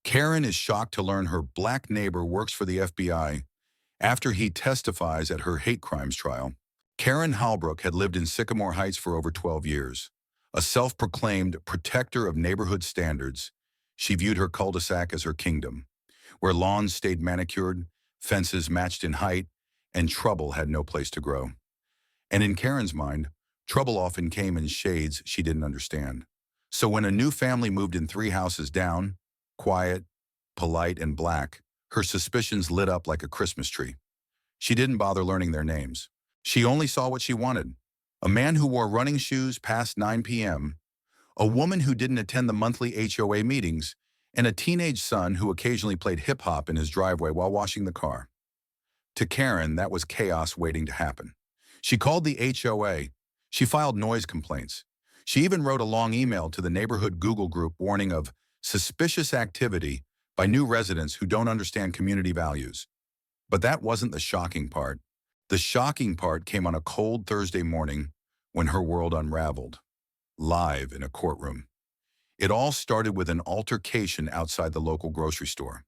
Karen is shocked to learn her black neighbor works for the FBI after he testifies at her hate crimes trial. Karen Halbrook had lived in Sycamore Heights for over 12 years. A self-proclaimed protector of neighborhood standards, she viewed her cul-de-sac as her kingdom, where lawns stayed manicured, fences matched in height, and trouble had no place to grow. And in Karen's mind, trouble often came in shades she didn't understand. So when a new family moved in 3 houses down, quiet, polite, and black, her suspicions lit up like a Christmas tree. She didn't bother learning their names. She only saw what she wanted. A man who wore running shoes past 9 p.m., a woman who didn't attend the monthly HOA meetings, and a teenage son who occasionally played hip-hop in his driveway while washing the car. To Karen, that was chaos waiting to happen. She called the HOA. She filed noise complaints. She even wrote a long email to the neighborhood Google group warning of suspicious activity by new residents who don't understand community values. But that wasn't the shocking part. The shocking part came on a cold Thursday morning when her world unraveled, live in a courtroom. It all started with an altercation outside the local grocery store.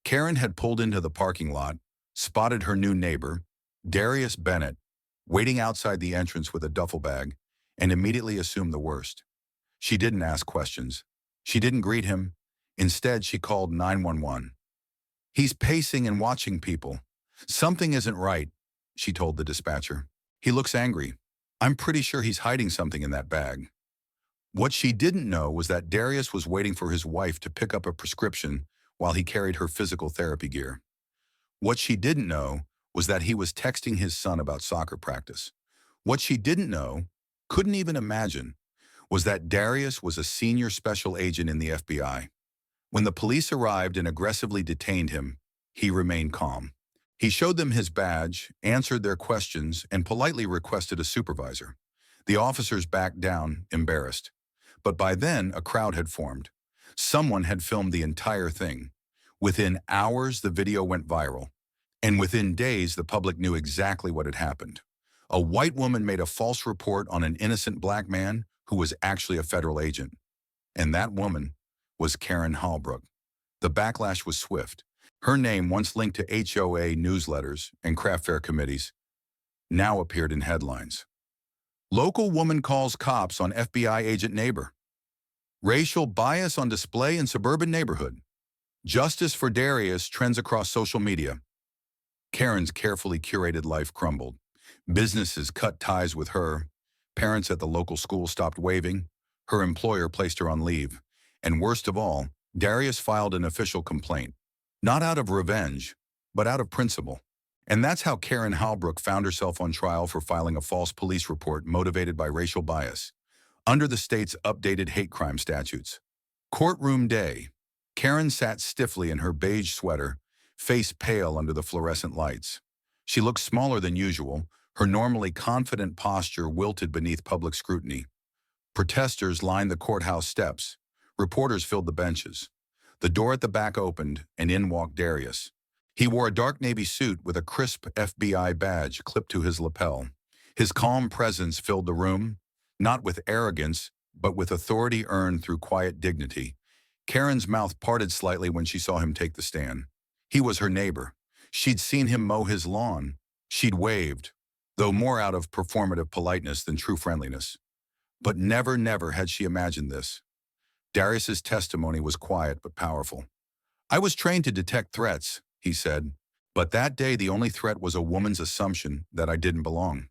Karen had pulled into the parking lot, spotted her new neighbor, Darius Bennett, waiting outside the entrance with a duffel bag, and immediately assumed the worst. She didn't ask questions. She didn't greet him. Instead, she called 911. "He's pacing and watching people. Something isn't right," she told the dispatcher. "He looks angry. I'm pretty sure he's hiding something in that bag." What she didn't know was that Darius was waiting for his wife to pick up a prescription while he carried her physical therapy gear. What she didn't know was that he was texting his son about soccer practice. What she didn't know, couldn't even imagine, was that Darius was a senior special agent in the FBI. When the police arrived and aggressively detained him, he remained calm. He showed them his badge, answered their questions, and politely requested a supervisor. The officers backed down, embarrassed. But by then, a crowd had formed. Someone had filmed the entire thing. Within hours, the video went viral. And within days, the public knew exactly what had happened. A white woman made a false report on an innocent black man who was actually a federal agent. And that woman was Karen Halbrook. The backlash was swift. Her name, once linked to HOA newsletters and craft fair committees, now appeared in headlines. Local woman calls cops on FBI agent neighbor. Racial bias on display in suburban neighborhood. Justice for Darius trends across social media. Karen's carefully curated life crumbled. Businesses cut ties with her. Parents at the local school stopped waving. Her employer placed her on leave. And worst of all, Darius filed an official complaint. Not out of revenge, but out of principle. And that's how Karen Halbrook found herself on trial for filing a false police report motivated by racial bias, under the state's updated hate crime statutes. Courtroom day. Karen sat stiffly in her beige sweater, face pale under the fluorescent lights. She looked smaller than usual, her normally confident posture wilted beneath public scrutiny. Protesters lined the courthouse steps. Reporters filled the benches. The door at the back opened, and in walked Darius. He wore a dark navy suit with a crisp FBI badge clipped to his lapel. His calm presence filled the room, not with arrogance, but with authority earned through quiet dignity. Karen's mouth parted slightly when she saw him take the stand. He was her neighbor. She'd seen him mow his lawn. She'd waved, though more out of performative politeness than true friendliness. But never had she imagined this. Darius's testimony was quiet but powerful. "I was trained to detect threats," he said, "but that day the only threat was a woman's assumption that I didn't belong."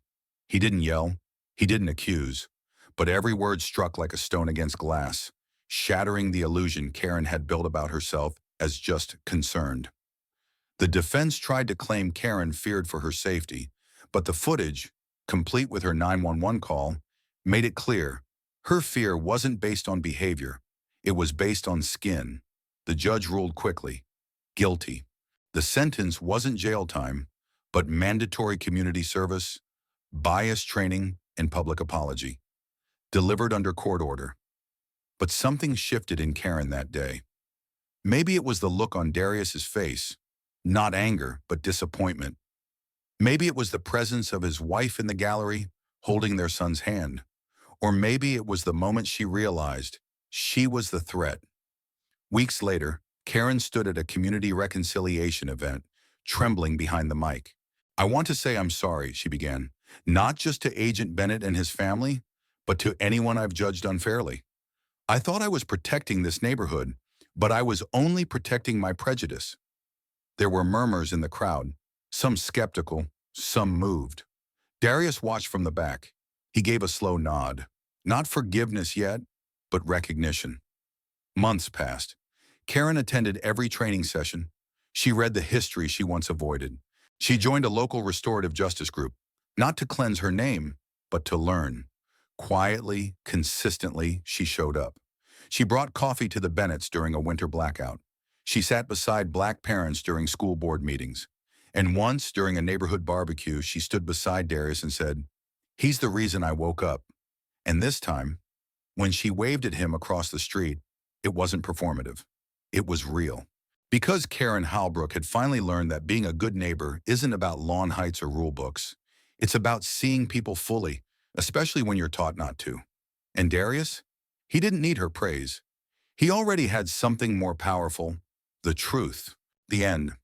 He didn't yell, he didn't accuse, but every word struck like a stone against glass, shattering the illusion Karen had built about herself as just concerned. The defense tried to claim Karen feared for her safety, but the footage, complete with her 911 call, made it clear her fear wasn't based on behavior. It was based on skin. The judge ruled quickly, guilty. The sentence wasn't jail time, but mandatory community service, bias training, and public apology, delivered under court order. But something shifted in Karen that day. Maybe it was the look on Darius's face, not anger, but disappointment. Maybe it was the presence of his wife in the gallery, holding their son's hand. Or maybe it was the moment she realized she was the threat. Weeks later, Karen stood at a community reconciliation event, trembling behind the mic. "I want to say I'm sorry," she began, "not just to Agent Bennett and his family, but to anyone I've judged unfairly. I thought I was protecting this neighborhood, but I was only protecting my prejudice." There were murmurs in the crowd, some skeptical, some moved. Darius watched from the back. He gave a slow nod. Not forgiveness yet, but recognition. Months passed. Karen attended every training session. She read the history she once avoided. She joined a local restorative justice group, not to cleanse her name, but to learn. Quietly, consistently, she showed up. She brought coffee to the Bennetts during a winter blackout. She sat beside Black parents during school board meetings. And once, during a neighborhood barbecue, she stood beside Darius and said, "He's the reason I woke up." And this time, when she waved at him across the street, it wasn't performative. It was real. Because Karen Halbrook had finally learned that being a good neighbor isn't about lawn heights or rule books. It's about seeing people fully, especially when you're taught not to. And Darius? He didn't need her praise. He already had something more powerful: the truth. The end.